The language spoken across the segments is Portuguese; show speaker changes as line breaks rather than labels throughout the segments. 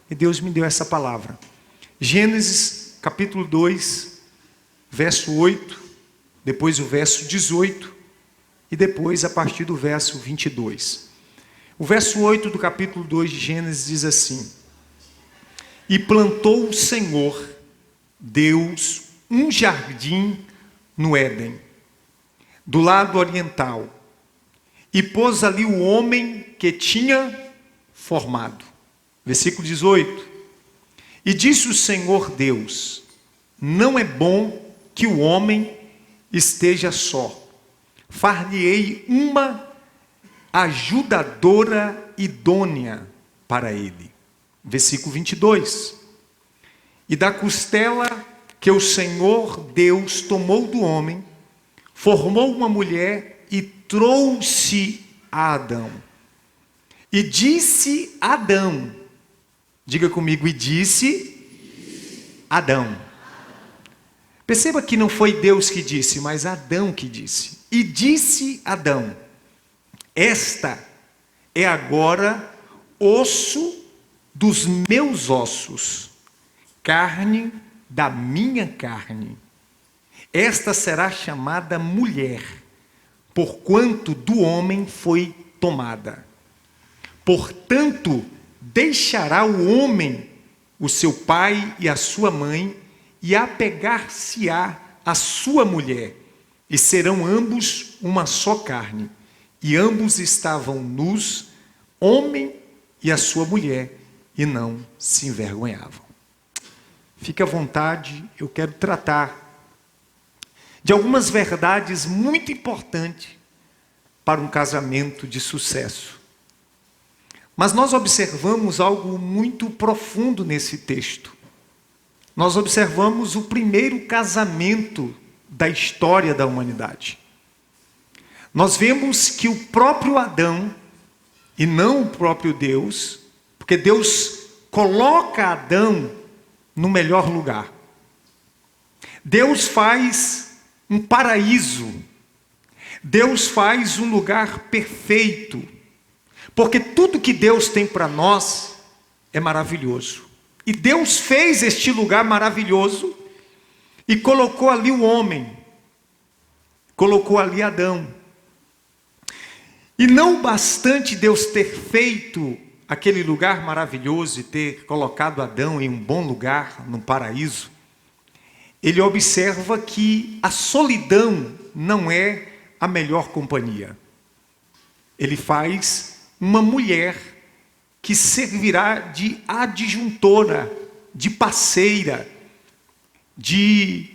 e Deus me deu essa palavra. Gênesis capítulo 2, verso 8, depois o verso 18 e depois a partir do verso 22. O verso 8 do capítulo 2 de Gênesis diz assim: E plantou o Senhor, Deus, um jardim no Éden, do lado oriental, e pôs ali o homem que tinha formado. Versículo 18. E disse o Senhor Deus: Não é bom que o homem esteja só. Far-lhe-ei uma ajudadora idônea para ele. Versículo 22. E da costela que o Senhor Deus tomou do homem, formou uma mulher e trouxe a Adão. E disse Adão, diga comigo, e disse Adão. Perceba que não foi Deus que disse, mas Adão que disse. E disse Adão: Esta é agora osso dos meus ossos, carne da minha carne. Esta será chamada mulher, porquanto do homem foi tomada. Portanto, deixará o homem o seu pai e a sua mãe, e apegar-se-á a sua mulher, e serão ambos uma só carne. E ambos estavam nus, homem e a sua mulher, e não se envergonhavam. Fique à vontade, eu quero tratar de algumas verdades muito importantes para um casamento de sucesso. Mas nós observamos algo muito profundo nesse texto. Nós observamos o primeiro casamento da história da humanidade. Nós vemos que o próprio Adão, e não o próprio Deus, porque Deus coloca Adão no melhor lugar. Deus faz um paraíso. Deus faz um lugar perfeito. Porque tudo que Deus tem para nós é maravilhoso. E Deus fez este lugar maravilhoso e colocou ali o homem. Colocou ali Adão. E não bastante Deus ter feito aquele lugar maravilhoso e ter colocado Adão em um bom lugar, no paraíso, ele observa que a solidão não é a melhor companhia. Ele faz uma mulher que servirá de adjuntora, de parceira, de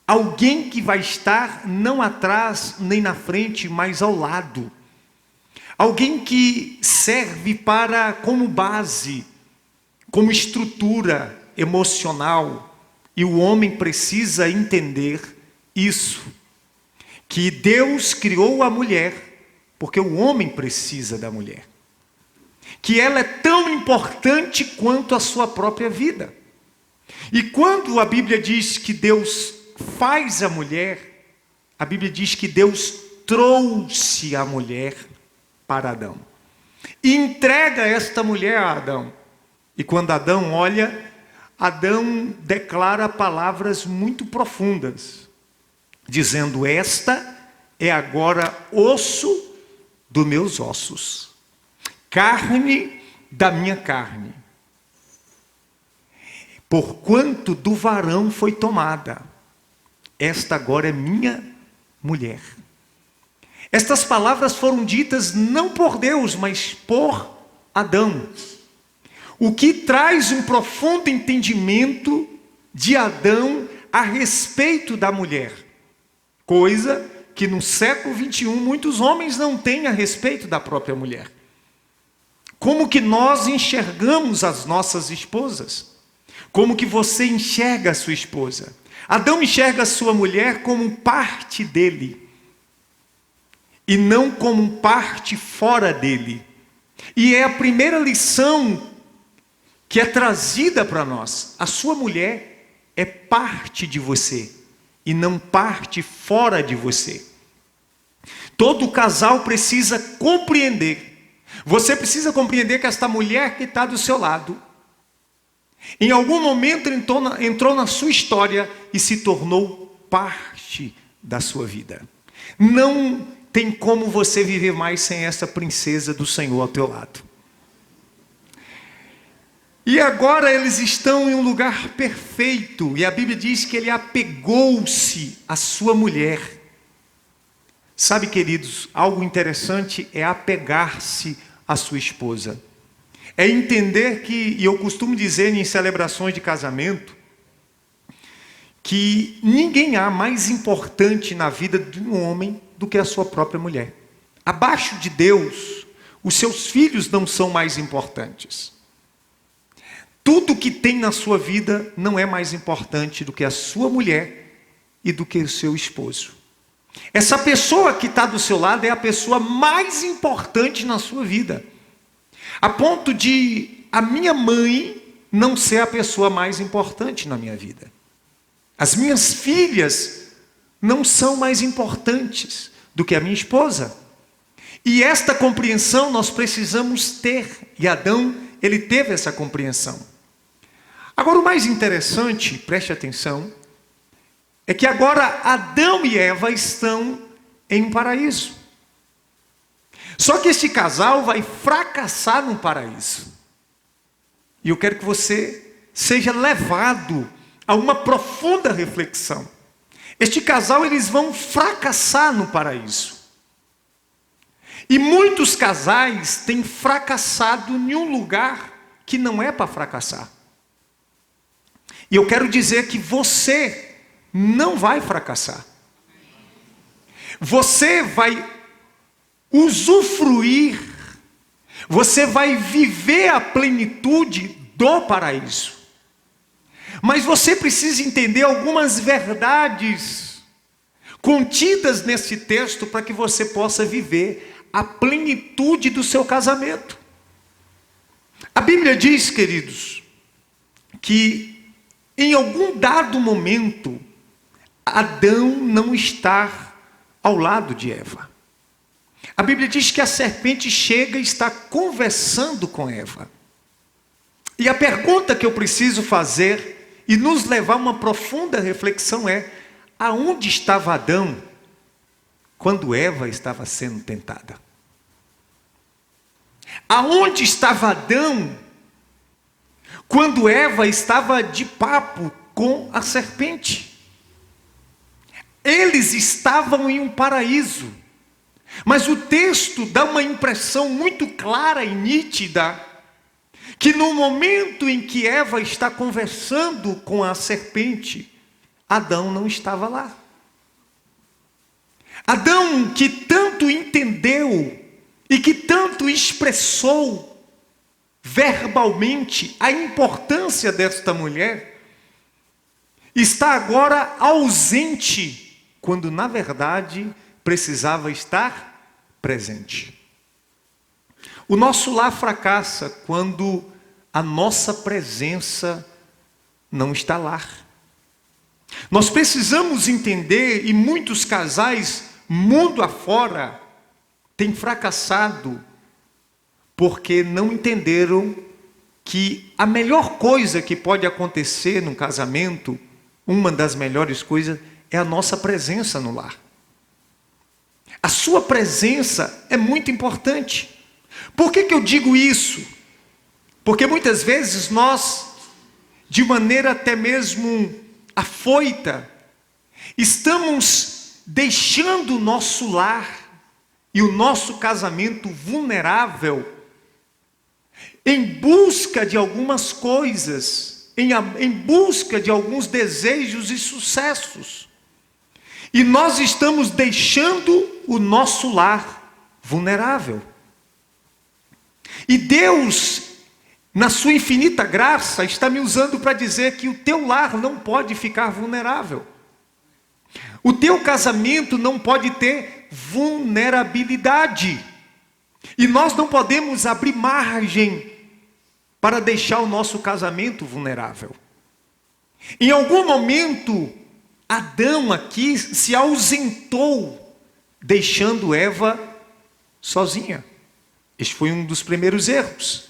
alguém que vai estar não atrás nem na frente, mas ao lado. Alguém que serve como base, como estrutura emocional. E o homem precisa entender isso. Que Deus criou a mulher, porque o homem precisa da mulher. Que ela é tão importante quanto a sua própria vida. E quando a Bíblia diz que Deus faz a mulher, a Bíblia diz que Deus trouxe a mulher para Adão. E entrega esta mulher a Adão. E quando Adão olha, Adão declara palavras muito profundas, dizendo: Esta é agora osso dos meus ossos, carne da minha carne. Porquanto do varão foi tomada, esta agora é minha mulher. Estas palavras foram ditas não por Deus, mas por Adão. O que traz um profundo entendimento de Adão a respeito da mulher. Coisa que no século 21 muitos homens não têm a respeito da própria mulher. Como que nós enxergamos as nossas esposas? Como que você enxerga a sua esposa? Adão enxerga a sua mulher como parte dele, e não como parte fora dele. E é a primeira lição que é trazida para nós. A sua mulher é parte de você, e não parte fora de você. Todo casal precisa compreender. Você precisa compreender que esta mulher que está do seu lado Em algum momento entrou na sua história e se tornou parte da sua vida. Não tem como você viver mais sem essa princesa do Senhor ao teu lado. E agora eles estão em um lugar perfeito. E a Bíblia diz que ele apegou-se à sua mulher. Sabe, queridos, algo interessante é apegar-se à sua esposa. É entender que, e eu costumo dizer em celebrações de casamento, que ninguém há mais importante na vida de um homem do que a sua própria mulher. Abaixo de Deus, os seus filhos não são mais importantes. Tudo que tem na sua vida não é mais importante do que a sua mulher e do que o seu esposo. Essa pessoa que está do seu lado é a pessoa mais importante na sua vida. A ponto de a minha mãe não ser a pessoa mais importante na minha vida. As minhas filhas não são mais importantes do que a minha esposa. E esta compreensão nós precisamos ter. E Adão, ele teve essa compreensão. Agora, o mais interessante, preste atenção, é que agora Adão e Eva estão em um paraíso. Só que este casal vai fracassar no paraíso. E eu quero que você seja levado a uma profunda reflexão. Este casal, eles vão fracassar no paraíso. E muitos casais têm fracassado em um lugar que não é para fracassar. E eu quero dizer que você não vai fracassar. Você vai usufruir, você vai viver a plenitude do paraíso. Mas você precisa entender algumas verdades contidas nesse texto para que você possa viver a plenitude do seu casamento. A Bíblia diz, queridos, que em algum dado momento, Adão não está ao lado de Eva. A Bíblia diz que a serpente chega e está conversando com Eva. E a pergunta que eu preciso fazer e nos levar a uma profunda reflexão é: aonde estava Adão quando Eva estava sendo tentada? Aonde estava Adão quando Eva estava de papo com a serpente? Eles estavam em um paraíso. Mas o texto dá uma impressão muito clara e nítida que no momento em que Eva está conversando com a serpente, Adão não estava lá. Adão, que tanto entendeu e que tanto expressou verbalmente a importância desta mulher, está agora ausente, quando na verdade precisava estar presente. O nosso lar fracassa quando a nossa presença não está lá. Nós precisamos entender, e muitos casais, mundo afora, têm fracassado, porque não entenderam que a melhor coisa que pode acontecer num casamento, uma das melhores coisas, é a nossa presença no lar. A sua presença é muito importante. Por que eu digo isso? Porque muitas vezes nós, de maneira até mesmo afoita, estamos deixando o nosso lar e o nosso casamento vulnerável em busca de algumas coisas, em busca de alguns desejos e sucessos. E nós estamos deixando o nosso lar vulnerável. E Deus, na sua infinita graça, está me usando para dizer que o teu lar não pode ficar vulnerável. O teu casamento não pode ter vulnerabilidade. E nós não podemos abrir margem para deixar o nosso casamento vulnerável. Em algum momento, Adão aqui se ausentou, deixando Eva sozinha. Este foi um dos primeiros erros.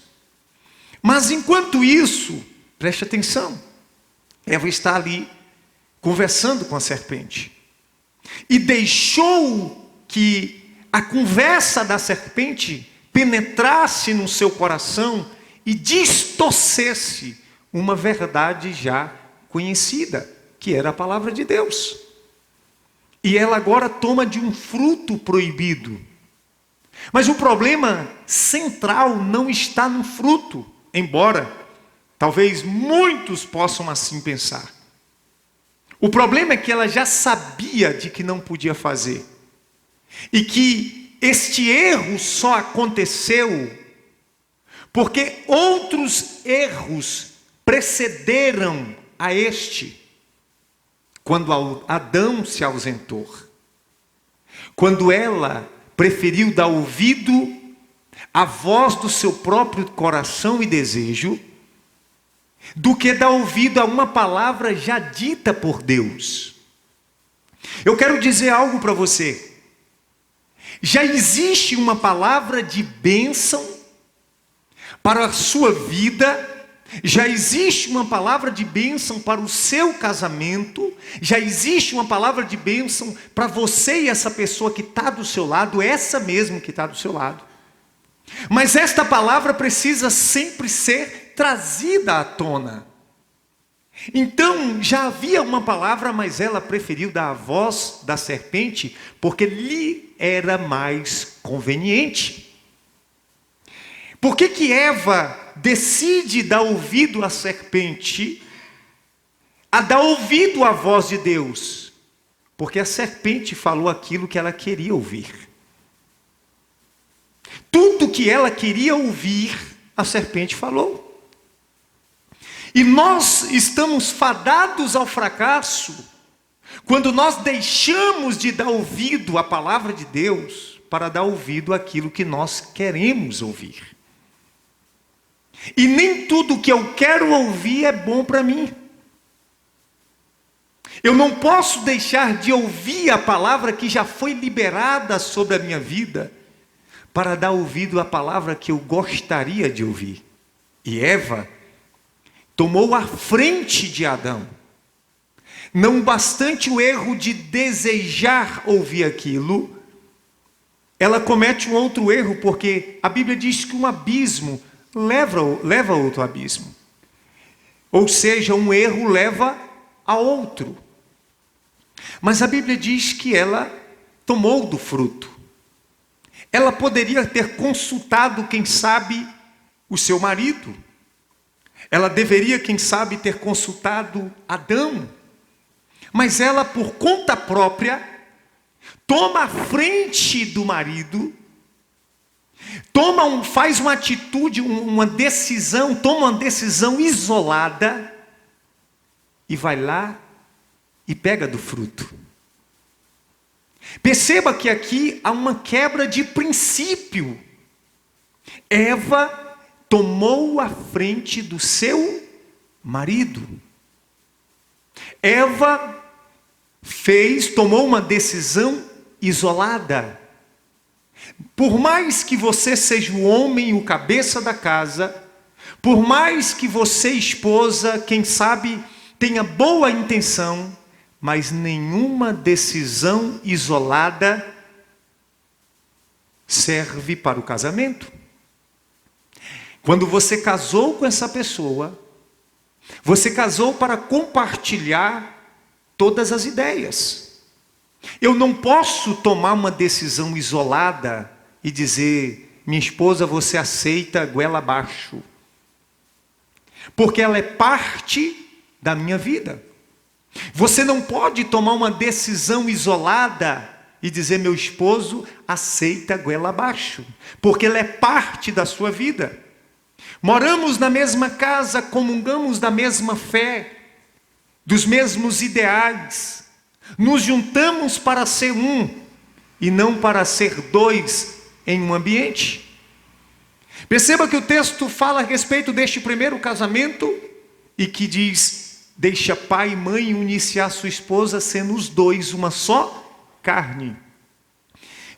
Mas enquanto isso, Preste atenção. Eva está ali conversando com a serpente. E deixou que a conversa da serpente penetrasse no seu coração e distorcesse uma verdade já conhecida, que era a palavra de Deus. E ela agora toma de um fruto proibido. Mas o problema central não está no fruto, embora talvez muitos possam assim pensar. O problema é que ela já sabia de que não podia fazer. E que este erro só aconteceu porque outros erros precederam a este. Quando Adão se ausentou. Quando ela preferiu dar ouvido à voz do seu próprio coração e desejo, do que dar ouvido a uma palavra já dita por Deus. Eu quero dizer algo para você. Já existe uma palavra de bênção para a sua vida, já existe uma palavra de bênção para o seu casamento, já existe uma palavra de bênção para você e essa pessoa que está do seu lado, essa mesmo que está do seu lado. Mas esta palavra precisa sempre ser trazida à tona. Então, já havia uma palavra, mas ela preferiu dar a voz da serpente, porque lhe era mais conveniente. Por que Eva decide dar ouvido à serpente, a dar ouvido à voz de Deus? Porque a serpente falou aquilo que ela queria ouvir. Tudo que ela queria ouvir, a serpente falou. E nós estamos fadados ao fracasso quando nós deixamos de dar ouvido à palavra de Deus para dar ouvido àquilo que nós queremos ouvir. E nem tudo que eu quero ouvir é bom para mim. Eu não posso deixar de ouvir a palavra que já foi liberada sobre a minha vida para dar ouvido à palavra que eu gostaria de ouvir. E Eva tomou a frente de Adão. Não bastante o erro de desejar ouvir aquilo, ela comete um outro erro, porque a Bíblia diz que um abismo leva a outro abismo. Ou seja, um erro leva a outro. Mas a Bíblia diz que ela tomou do fruto. Ela poderia ter consultado, quem sabe, o seu marido. Ela deveria, quem sabe, ter consultado Adão. Mas ela, por conta própria, toma a frente do marido, faz uma atitude, uma decisão, toma uma decisão isolada e vai lá e pega do fruto. Perceba que aqui há uma quebra de princípio. Eva tomou a frente do seu marido. Eva tomou uma decisão isolada. Por mais que você seja o homem, o cabeça da casa, por mais que você, esposa, quem sabe, tenha boa intenção, mas nenhuma decisão isolada serve para o casamento. Quando você casou com essa pessoa, você casou para compartilhar todas as ideias. Eu não posso tomar uma decisão isolada e dizer, minha esposa, você aceita goela abaixo. Porque ela é parte da minha vida. Você não pode tomar uma decisão isolada e dizer, meu esposo, aceita goela abaixo. Porque ela é parte da sua vida. Moramos na mesma casa, comungamos da mesma fé, dos mesmos ideais. Nos juntamos para ser um e não para ser dois em um ambiente. Perceba que o texto fala a respeito deste primeiro casamento e que diz, deixa pai e mãe unir-se à sua esposa, sendo os dois uma só carne.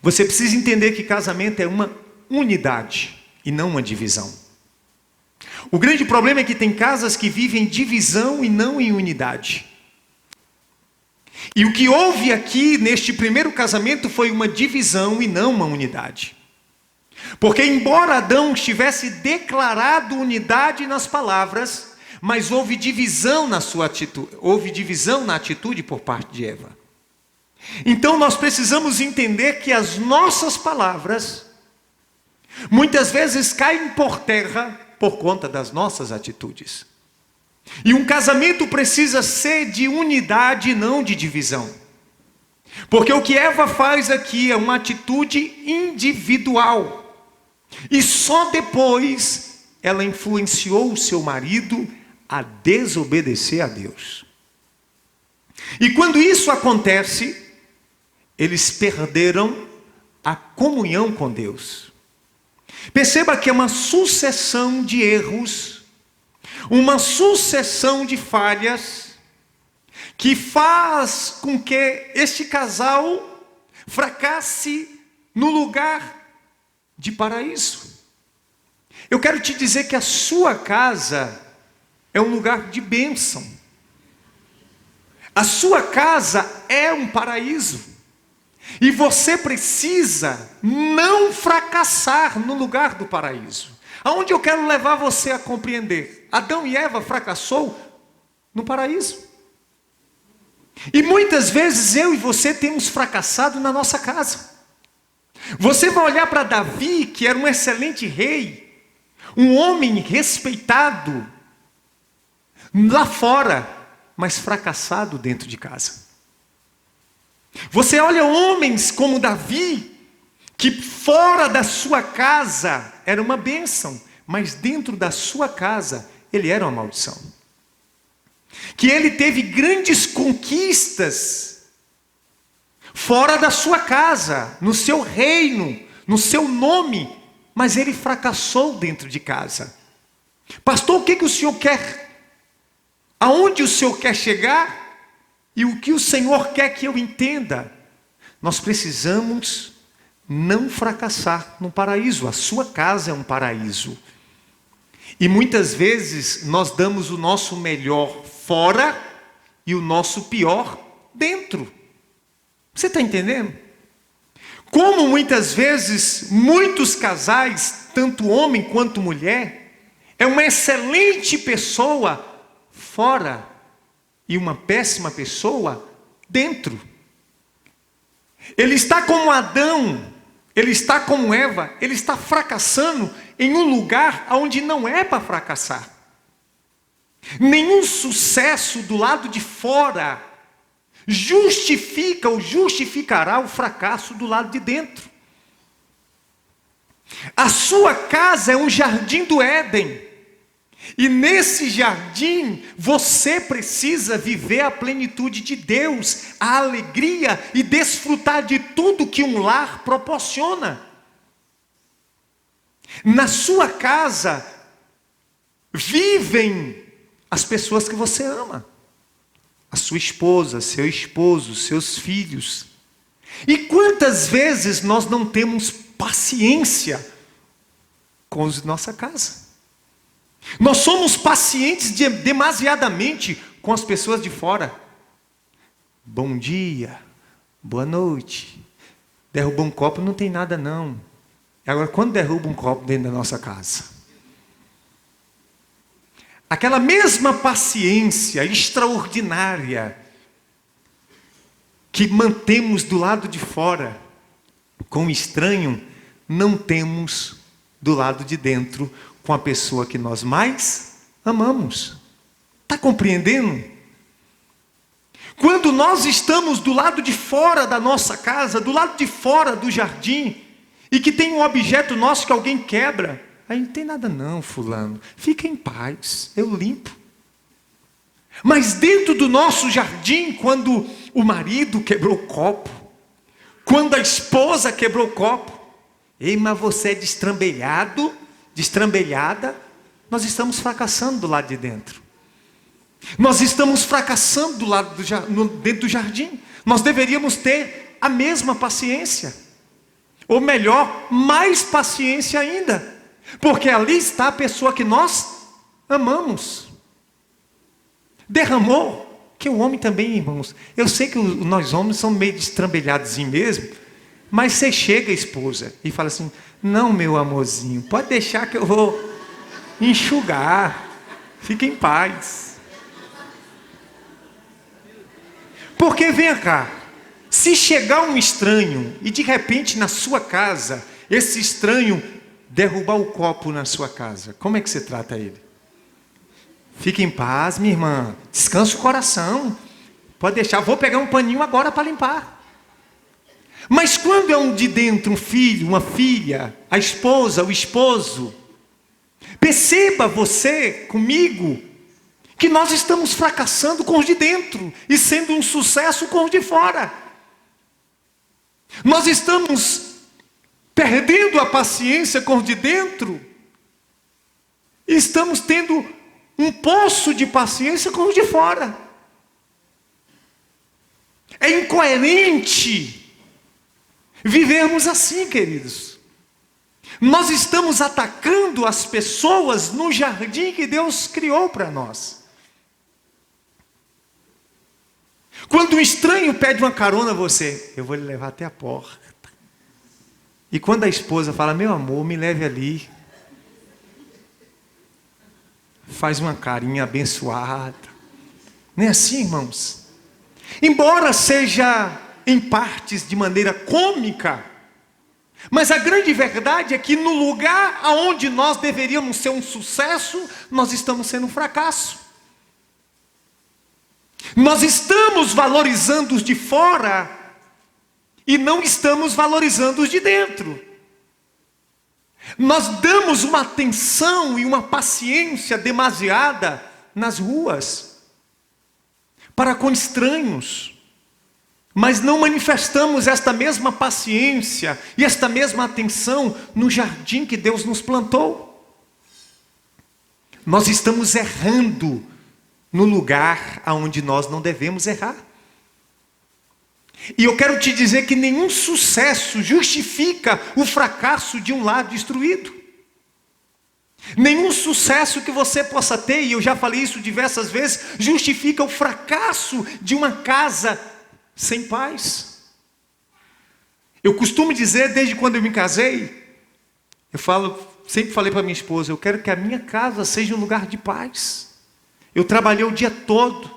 Você precisa entender que casamento é uma unidade e não uma divisão. O grande problema é que tem casas que vivem em divisão e não em unidade. E o que houve aqui neste primeiro casamento foi uma divisão e não uma unidade. Porque embora Adão tivesse declarado unidade nas palavras, mas houve divisão na sua atitude, houve divisão na atitude por parte de Eva. Então nós precisamos entender que as nossas palavras muitas vezes caem por terra por conta das nossas atitudes. E um casamento precisa ser de unidade, não de divisão. Porque o que Eva faz aqui é uma atitude individual. E só depois ela influenciou o seu marido a desobedecer a Deus. E quando isso acontece, eles perderam a comunhão com Deus. Perceba que é uma sucessão de erros, uma sucessão de falhas, que faz com que este casal fracasse no lugar de paraíso. Eu quero te dizer que a sua casa é um lugar de bênção. A sua casa é um paraíso. E você precisa não fracassar no lugar do paraíso. Aonde eu quero levar você a compreender? Adão e Eva fracassou no paraíso. E muitas vezes eu e você temos fracassado na nossa casa. Você vai olhar para Davi, que era um excelente rei, um homem respeitado lá fora, mas fracassado dentro de casa. Você olha homens como Davi, que fora da sua casa era uma bênção, mas dentro da sua casa ele era uma maldição. Que ele teve grandes conquistas fora da sua casa, no seu reino, no seu nome, mas ele fracassou dentro de casa. Pastor, o que o senhor quer? Aonde o senhor quer chegar? E o que o Senhor quer que eu entenda? Nós precisamos não fracassar no paraíso. A sua casa é um paraíso. E muitas vezes nós damos o nosso melhor fora e o nosso pior dentro. Você está entendendo? Como muitas vezes muitos casais, tanto homem quanto mulher, é uma excelente pessoa fora e uma péssima pessoa dentro. Ele está como Adão, ele está como Eva, ele está fracassando em um lugar onde não é para fracassar. Nenhum sucesso do lado de fora justifica ou justificará o fracasso do lado de dentro. A sua casa é um jardim do Éden. E nesse jardim, você precisa viver a plenitude de Deus, a alegria e desfrutar de tudo que um lar proporciona. Na sua casa, vivem as pessoas que você ama. A sua esposa, seu esposo, seus filhos. E quantas vezes nós não temos paciência com os de nossa casa? Nós somos pacientes demasiadamente com as pessoas de fora. Bom dia, boa noite. Derruba um copo, não tem nada não. Agora, quando derruba um copo dentro da nossa casa? Aquela mesma paciência extraordinária que mantemos do lado de fora com o estranho, não temos do lado de dentro com a pessoa que nós mais amamos. Está compreendendo? Quando nós estamos do lado de fora da nossa casa, do lado de fora do jardim, e que tem um objeto nosso que alguém quebra, aí não tem nada não, fulano, fica em paz, eu limpo. Mas dentro do nosso jardim, quando o marido quebrou o copo, quando a esposa quebrou o copo, ei, mas você é destrambelhada, nós estamos fracassando do lado de dentro. Nós estamos fracassando do lado dentro do jardim. Nós deveríamos ter a mesma paciência. Ou melhor, mais paciência ainda. Porque ali está a pessoa que nós amamos. Derramou. Que o homem também, irmãos. Eu sei que nós homens somos meio destrambelhados mesmo. Mas você chega, esposa, e fala assim: não, meu amorzinho, pode deixar que eu vou enxugar. Fique em paz. Porque vem cá. Se chegar um estranho e de repente na sua casa, esse estranho derrubar o copo na sua casa, como é que você trata ele? Fique em paz, minha irmã. Descansa o coração. Pode deixar, vou pegar um paninho agora para limpar. Mas quando é um de dentro, um filho, uma filha, a esposa, o esposo, perceba você, comigo, que nós estamos fracassando com os de dentro e sendo um sucesso com os de fora. Nós estamos perdendo a paciência com os de dentro e estamos tendo um poço de paciência com os de fora. É incoerente vivermos assim, queridos. Nós estamos atacando as pessoas no jardim que Deus criou para nós. Quando um estranho pede uma carona a você, eu vou lhe levar até a porta. E quando a esposa fala: meu amor, me leve ali, faz uma carinha abençoada. Não é assim, irmãos? Embora seja em partes de maneira cômica, mas a grande verdade é que no lugar aonde nós deveríamos ser um sucesso, nós estamos sendo um fracasso. Nós estamos valorizando os de fora e não estamos valorizando os de dentro. Nós damos uma atenção e uma paciência demasiada nas ruas para com estranhos, mas não manifestamos esta mesma paciência e esta mesma atenção no jardim que Deus nos plantou. Nós estamos errando no lugar aonde nós não devemos errar. E eu quero te dizer que nenhum sucesso justifica o fracasso de um lar destruído. Nenhum sucesso que você possa ter, e eu já falei isso diversas vezes, justifica o fracasso de uma casa sem paz. Eu costumo dizer, desde quando eu me casei, sempre falei para minha esposa: eu quero que a minha casa seja um lugar de paz. Eu trabalhei o dia todo,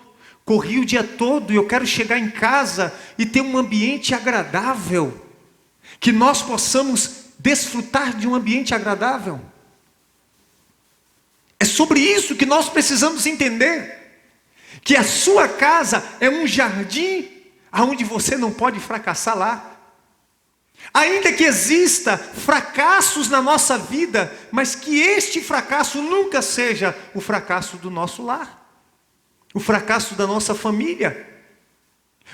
corri o dia todo, e eu quero chegar em casa e ter um ambiente agradável, que nós possamos desfrutar de um ambiente agradável. É sobre isso que nós precisamos entender, que a sua casa é um jardim aonde você não pode fracassar lá. Ainda que exista fracassos na nossa vida, mas que este fracasso nunca seja o fracasso do nosso lar, o fracasso da nossa família.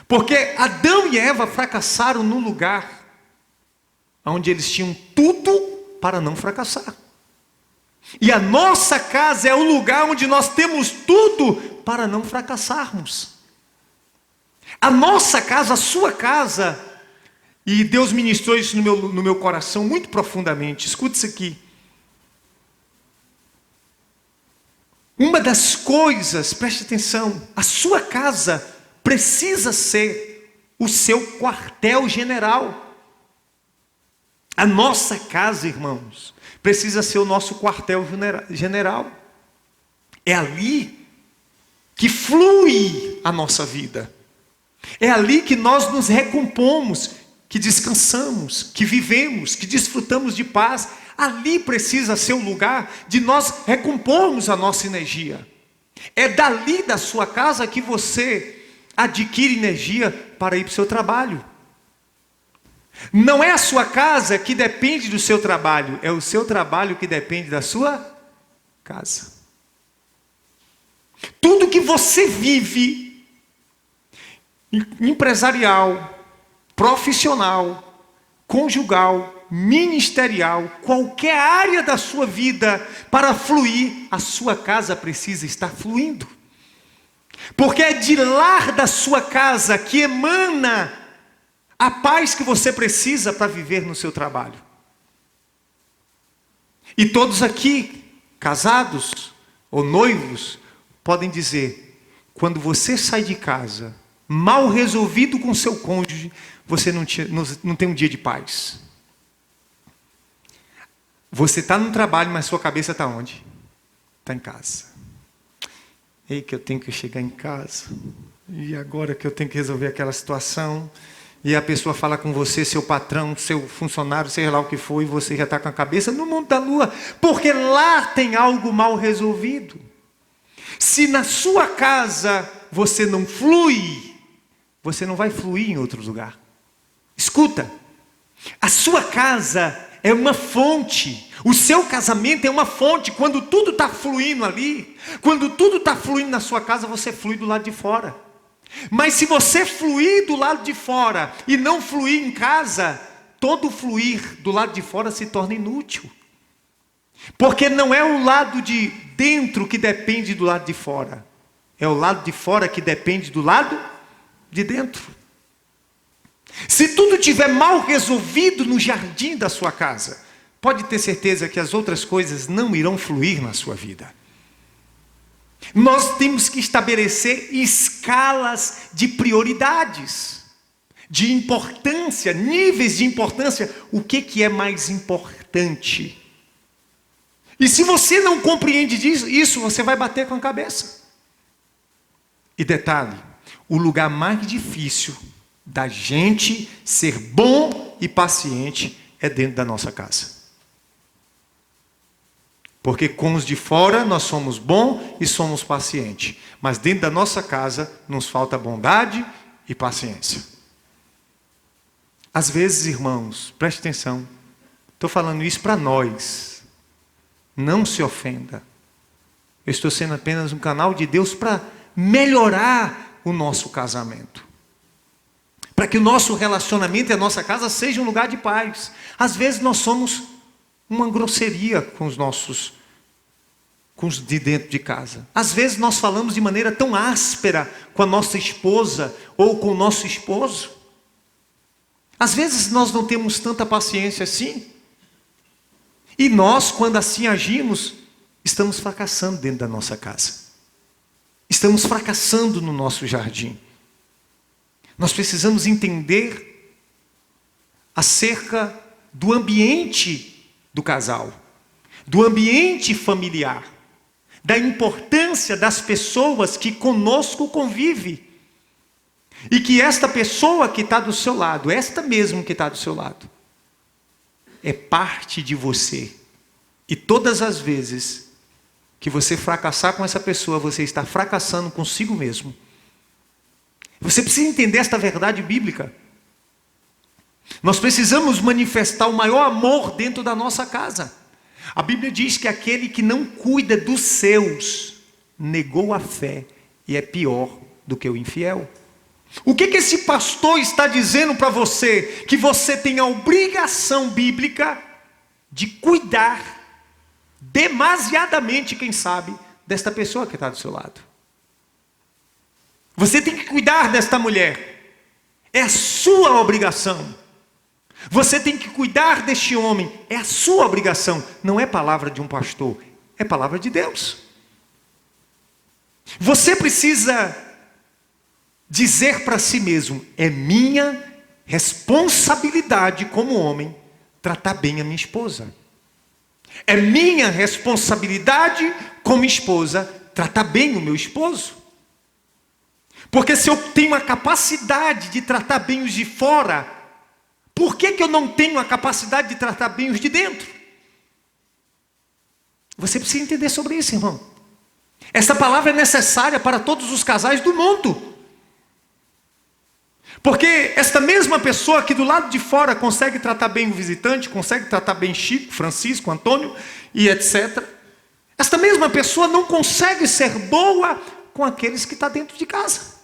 Porque Adão e Eva fracassaram no lugar onde eles tinham tudo para não fracassar. E a nossa casa é o lugar onde nós temos tudo para não fracassarmos. A nossa casa, a sua casa, e Deus ministrou isso no meu coração muito profundamente. Escute isso aqui. Uma das coisas, preste atenção, a sua casa precisa ser o seu quartel-general. A nossa casa, irmãos, precisa ser o nosso quartel-general. É ali que flui a nossa vida. É ali que nós nos recompomos, que descansamos, que vivemos, que desfrutamos de paz. Ali precisa ser o lugar de nós recompormos a nossa energia. É dali da sua casa que você adquire energia para ir para o seu trabalho. Não é a sua casa que depende do seu trabalho, é o seu trabalho que depende da sua casa. Tudo que você vive, empresarial, profissional, conjugal, ministerial, qualquer área da sua vida, para fluir, a sua casa precisa estar fluindo. Porque é de lá da sua casa que emana a paz que você precisa para viver no seu trabalho. E todos aqui, casados ou noivos, podem dizer: quando você sai de casa, mal resolvido com seu cônjuge, você não tem um dia de paz. Você está no trabalho, mas sua cabeça está onde? Está em casa. Ei, que eu tenho que chegar em casa. E agora que eu tenho que resolver aquela situação. E a pessoa fala com você, seu patrão, seu funcionário, seja lá o que for, e você já está com a cabeça no mundo da lua. Porque lá tem algo mal resolvido. Se na sua casa você não flui, você não vai fluir em outro lugar. Escuta, a sua casa é uma fonte, o seu casamento é uma fonte. Quando tudo está fluindo ali, quando tudo está fluindo na sua casa, você flui do lado de fora. Mas se você fluir do lado de fora e não fluir em casa, todo fluir do lado de fora se torna inútil. Porque não é o lado de dentro que depende do lado de fora, é o lado de fora que depende do lado de dentro. Se tudo estiver mal resolvido no jardim da sua casa, pode ter certeza que as outras coisas não irão fluir na sua vida. Nós temos que estabelecer escalas de prioridades, de importância, níveis de importância. O que é mais importante? E se você não compreende isso, você vai bater com a cabeça. E detalhe, o lugar mais difícil da gente ser bom e paciente é dentro da nossa casa. Porque com os de fora nós somos bons e somos pacientes. Mas dentro da nossa casa nos falta bondade e paciência. Às vezes, irmãos, preste atenção. Estou falando isso para nós. Não se ofenda. Eu estou sendo apenas um canal de Deus para melhorar o nosso casamento. Para que o nosso relacionamento e a nossa casa seja um lugar de paz. Às vezes nós somos uma grosseria com os de dentro de casa. Às vezes nós falamos de maneira tão áspera com a nossa esposa ou com o nosso esposo. Às vezes nós não temos tanta paciência assim. E nós, quando assim agimos, estamos fracassando dentro da nossa casa. Estamos fracassando no nosso jardim. Nós precisamos entender acerca do ambiente do casal, do ambiente familiar, da importância das pessoas que conosco convivem. E que esta pessoa que está do seu lado, esta mesmo que está do seu lado, é parte de você. E todas as vezes que você fracassar com essa pessoa, você está fracassando consigo mesmo. Você precisa entender esta verdade bíblica. Nós precisamos manifestar o maior amor dentro da nossa casa. A Bíblia diz que aquele que não cuida dos seus, negou a fé e é pior do que o infiel. O que esse pastor está dizendo para você? Que você tem a obrigação bíblica de cuidar demasiadamente, quem sabe, desta pessoa que está do seu lado. Você tem que cuidar desta mulher. É a sua obrigação. Você tem que cuidar deste homem. É a sua obrigação. Não é palavra de um pastor. É palavra de Deus. Você precisa dizer para si mesmo: é minha responsabilidade como homem tratar bem a minha esposa. É minha responsabilidade como esposa tratar bem o meu esposo. Porque se eu tenho a capacidade de tratar bem os de fora, por que eu não tenho a capacidade de tratar bem os de dentro? Você precisa entender sobre isso, irmão. Essa palavra é necessária para todos os casais do mundo. Porque esta mesma pessoa que do lado de fora consegue tratar bem o visitante, consegue tratar bem Chico, Francisco, Antônio e etc. Esta mesma pessoa não consegue ser boa com aqueles que estão dentro de casa.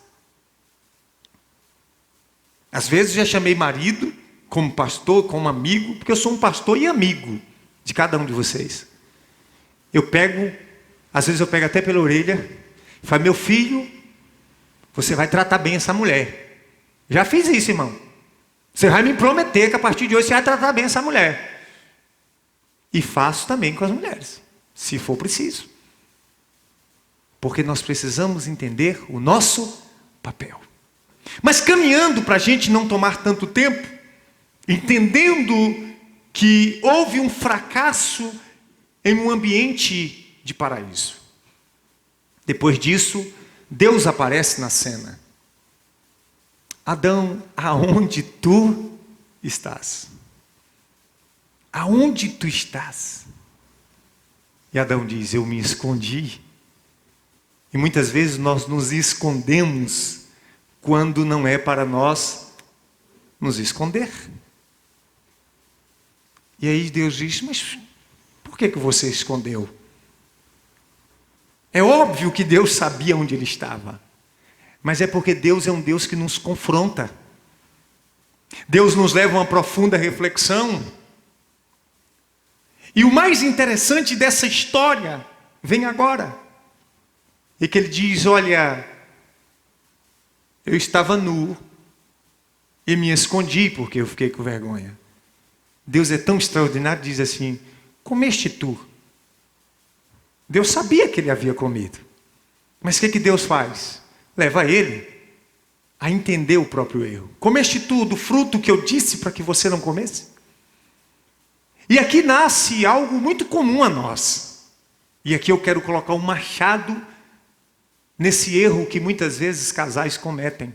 Às vezes já chamei marido como pastor, como amigo, porque eu sou um pastor e amigo de cada um de vocês. Às vezes eu pego até pela orelha e falo: meu filho, você vai tratar bem essa mulher. Já fiz isso, irmão. Você vai me prometer que a partir de hoje você vai tratar bem essa mulher. E faço também com as mulheres, se for preciso. Porque nós precisamos entender o nosso papel. Mas caminhando para a gente não tomar tanto tempo, entendendo que houve um fracasso em um ambiente de paraíso. Depois disso, Deus aparece na cena. Adão, aonde tu estás? Aonde tu estás? E Adão diz, eu me escondi. E muitas vezes nós nos escondemos quando não é para nós nos esconder. E aí Deus diz, mas por que você escondeu? É óbvio que Deus sabia onde ele estava. Mas é porque Deus é um Deus que nos confronta. Deus nos leva a uma profunda reflexão. E o mais interessante dessa história vem agora. E que ele diz, olha, eu estava nu e me escondi porque eu fiquei com vergonha. Deus é tão extraordinário, diz assim, comeste tu. Deus sabia que ele havia comido. Mas o que Deus faz? Leva ele a entender o próprio erro. Comeste tu do fruto que eu disse para que você não comesse? E aqui nasce algo muito comum a nós. E aqui eu quero colocar um machado nesse erro que muitas vezes casais cometem.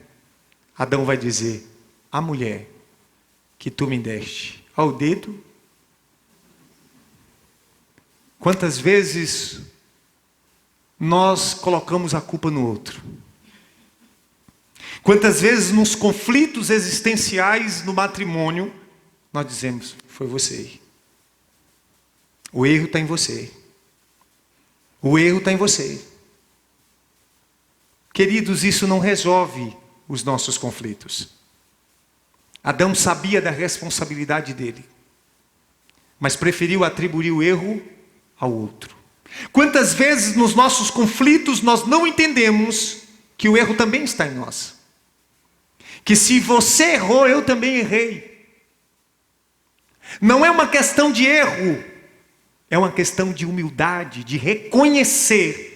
Adão vai dizer, a mulher que tu me deste ao dedo. Quantas vezes nós colocamos a culpa no outro? Quantas vezes nos conflitos existenciais no matrimônio, nós dizemos, foi você. O erro está em você. O erro está em você. Queridos, isso não resolve os nossos conflitos. Adão sabia da responsabilidade dele, mas preferiu atribuir o erro ao outro. Quantas vezes nos nossos conflitos nós não entendemos que o erro também está em nós? Que se você errou, eu também errei. Não é uma questão de erro, é uma questão de humildade, de reconhecer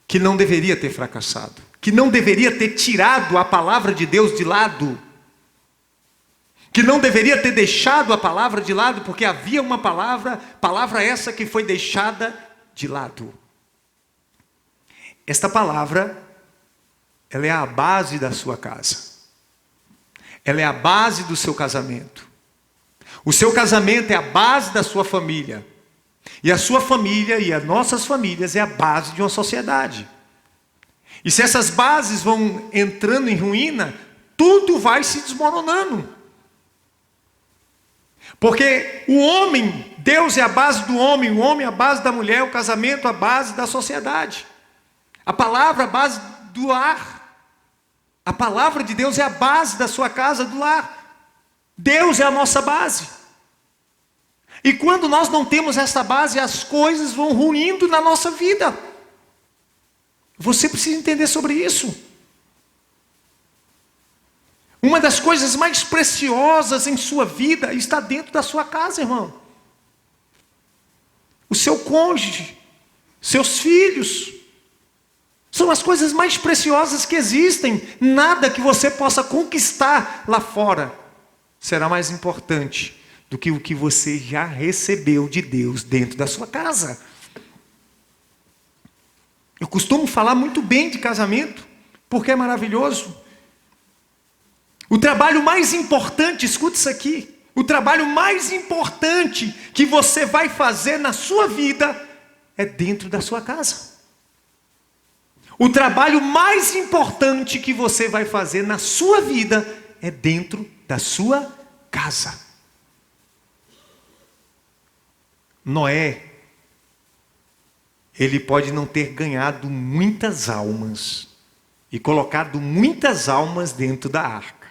que não deveria ter fracassado, que não deveria ter tirado a palavra de Deus de lado, que não deveria ter deixado a palavra de lado, porque havia uma palavra essa que foi deixada de lado. Esta palavra, ela é a base da sua casa. Ela é a base do seu casamento. O seu casamento é a base da sua família. E a sua família e as nossas famílias é a base de uma sociedade. E se essas bases vão entrando em ruína, tudo vai se desmoronando. Porque o homem, Deus é a base do homem, o homem é a base da mulher, o casamento a base da sociedade. A palavra é a base do lar. A palavra de Deus é a base da sua casa, do lar. Deus é a nossa base. E quando nós não temos essa base, as coisas vão ruindo na nossa vida. Você precisa entender sobre isso. Uma das coisas mais preciosas em sua vida está dentro da sua casa, irmão. O seu cônjuge, seus filhos, são as coisas mais preciosas que existem. Nada que você possa conquistar lá fora será mais importante do que o que você já recebeu de Deus dentro da sua casa. Eu costumo falar muito bem de casamento, porque é maravilhoso. O trabalho mais importante, escuta isso aqui, o trabalho mais importante que você vai fazer na sua vida é dentro da sua casa. O trabalho mais importante que você vai fazer na sua vida é dentro da sua casa. Noé, ele pode não ter ganhado muitas almas e colocado muitas almas dentro da arca,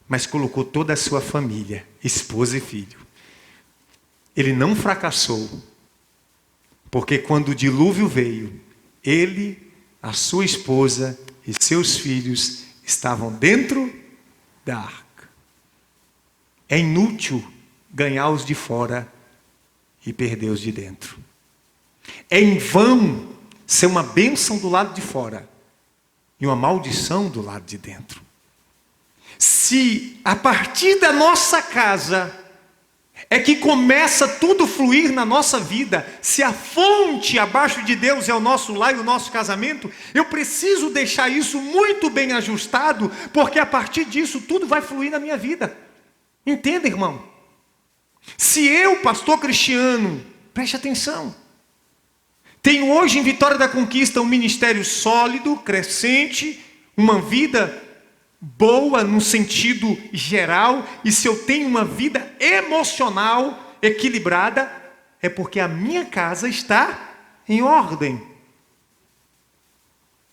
mas colocou toda a sua família, esposa e filho. Ele não fracassou, porque quando o dilúvio veio, ele, a sua esposa e seus filhos estavam dentro da arca. É inútil ganhar os de fora e perder os de dentro. É em vão ser uma bênção do lado de fora e uma maldição do lado de dentro. Se a partir da nossa casa é que começa tudo a fluir na nossa vida, se a fonte abaixo de Deus é o nosso lar e o nosso casamento, eu preciso deixar isso muito bem ajustado, porque a partir disso tudo vai fluir na minha vida. Entenda, irmão? Se eu, pastor Cristiano, preste atenção, tenho hoje em Vitória da Conquista um ministério sólido, crescente, uma vida boa no sentido geral, e se eu tenho uma vida emocional equilibrada, é porque a minha casa está em ordem.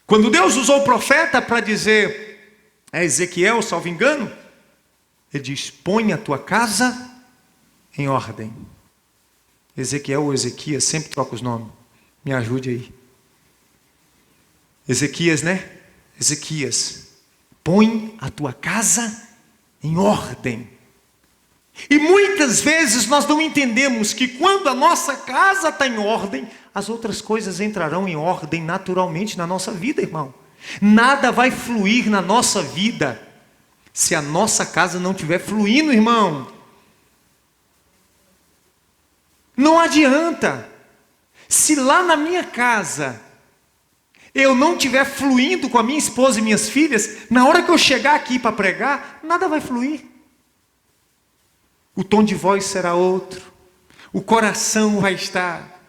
Quando Deus usou o profeta para dizer a Ezequiel, salvo engano, ele diz: põe a tua casa em ordem. Ezequiel ou Ezequias, sempre troca os nomes, me ajude aí. Ezequias, né? Ezequias. Põe a tua casa em ordem. E muitas vezes nós não entendemos que quando a nossa casa está em ordem, as outras coisas entrarão em ordem naturalmente na nossa vida, irmão. Nada vai fluir na nossa vida se a nossa casa não estiver fluindo, irmão. Não adianta. Se lá na minha casa eu não estiver fluindo com a minha esposa e minhas filhas, na hora que eu chegar aqui para pregar, nada vai fluir. O tom de voz será outro, o coração vai estar,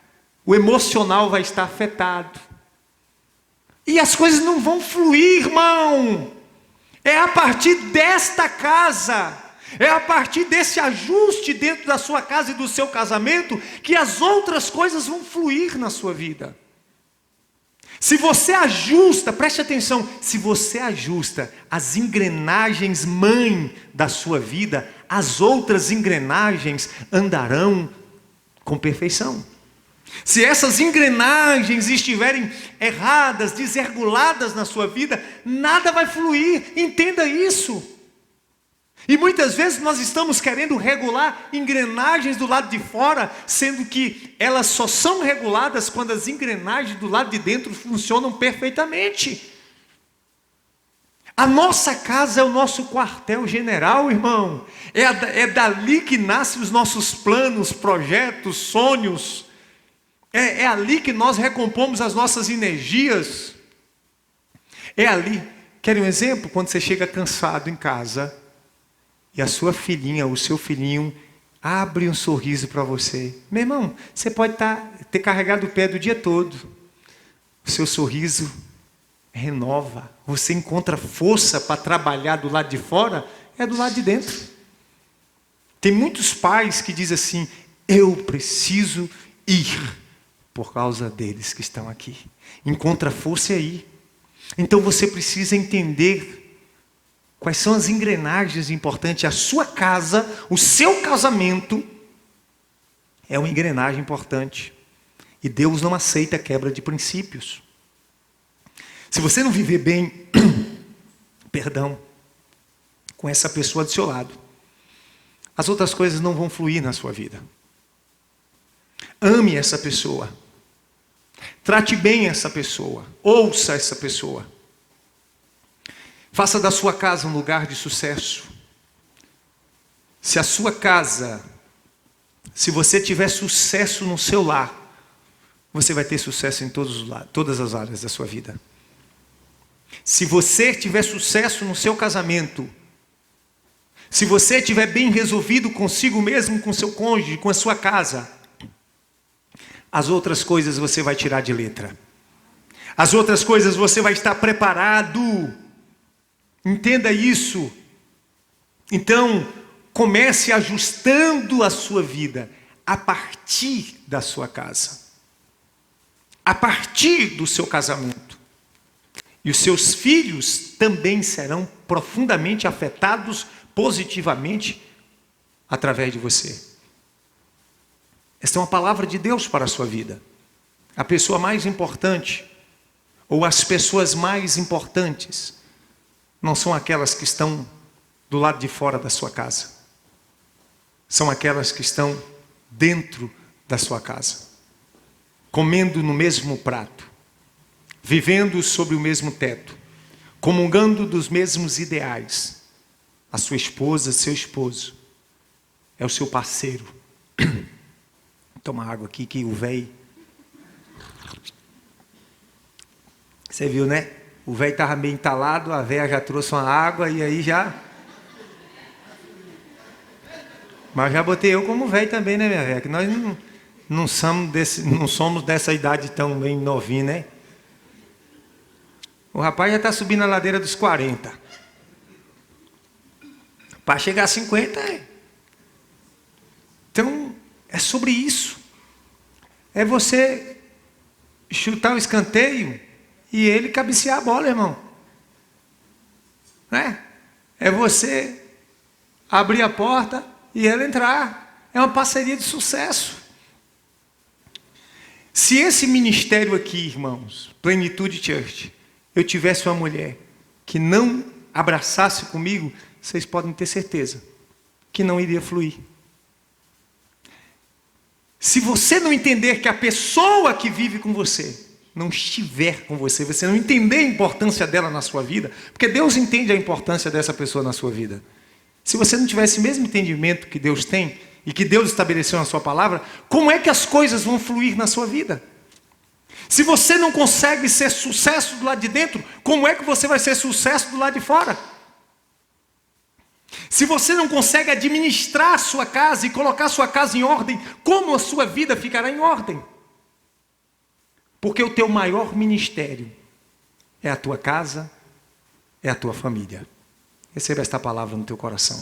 o emocional vai estar afetado. E as coisas não vão fluir, irmão. É a partir desta casa, é a partir desse ajuste dentro da sua casa e do seu casamento, que as outras coisas vão fluir na sua vida. Se você ajusta, preste atenção, se você ajusta as engrenagens mãe da sua vida, as outras engrenagens andarão com perfeição. Se essas engrenagens estiverem erradas, desreguladas na sua vida, nada vai fluir, entenda isso. E muitas vezes nós estamos querendo regular engrenagens do lado de fora, sendo que elas só são reguladas quando as engrenagens do lado de dentro funcionam perfeitamente. A nossa casa é o nosso quartel-general, irmão. É dali que nascem os nossos planos, projetos, sonhos. É ali que nós recompomos as nossas energias. É ali. Quer um exemplo? Quando você chega cansado em casa e a sua filhinha, o seu filhinho, abre um sorriso para você. Meu irmão, você pode ter carregado o pé do dia todo. O seu sorriso renova. Você encontra força para trabalhar do lado de fora, é do lado de dentro. Tem muitos pais que dizem assim: eu preciso ir por causa deles que estão aqui. Encontra força aí. Então você precisa entender quais são as engrenagens importantes. A sua casa, o seu casamento é uma engrenagem importante. E Deus não aceita quebra de princípios. Se você não viver bem, com essa pessoa do seu lado, as outras coisas não vão fluir na sua vida. Ame essa pessoa. Trate bem essa pessoa. Ouça essa pessoa. Faça da sua casa um lugar de sucesso. Se a sua casa, se você tiver sucesso no seu lar, você vai ter sucesso em todas as áreas da sua vida. Se você tiver sucesso no seu casamento, se você estiver bem resolvido consigo mesmo, com seu cônjuge, com a sua casa, as outras coisas você vai tirar de letra. As outras coisas você vai estar preparado. Entenda isso. Então, comece ajustando a sua vida a partir da sua casa, a partir do seu casamento. E os seus filhos também serão profundamente afetados positivamente através de você. Esta é uma palavra de Deus para a sua vida. A pessoa mais importante, ou as pessoas mais importantes, não são aquelas que estão do lado de fora da sua casa. são aquelas que estão dentro da sua casa, comendo no mesmo prato, vivendo sob o mesmo teto, comungando dos mesmos ideais. A sua esposa, seu esposo, é o seu parceiro. Toma água aqui que o velho... Você viu, né? O velho estava meio entalado, a velha já trouxe uma água e aí já... Mas já botei eu como velho também, né, minha velha? Que nós não somos dessa idade tão bem novinha, né? O rapaz já está subindo a ladeira dos 40. Para chegar a 50 é. Então, é sobre isso. É você chutar o escanteio e ele cabecear a bola, irmão. Né? É você abrir a porta e ele entrar. É uma parceria de sucesso. Se esse ministério aqui, irmãos, Plenitude Church, eu tivesse uma mulher que não abraçasse comigo, vocês podem ter certeza que não iria fluir. Se você não entender que a pessoa que vive com você não estiver com você, você não entender a importância dela na sua vida, porque Deus entende a importância dessa pessoa na sua vida. Se você não tiver esse mesmo entendimento que Deus tem e que Deus estabeleceu na sua palavra, como é que as coisas vão fluir na sua vida? Se você não consegue ser sucesso do lado de dentro, como é que você vai ser sucesso do lado de fora? Se você não consegue administrar a sua casa e colocar a sua casa em ordem, como a sua vida ficará em ordem? Porque o teu maior ministério é a tua casa, é a tua família. Receba esta palavra no teu coração.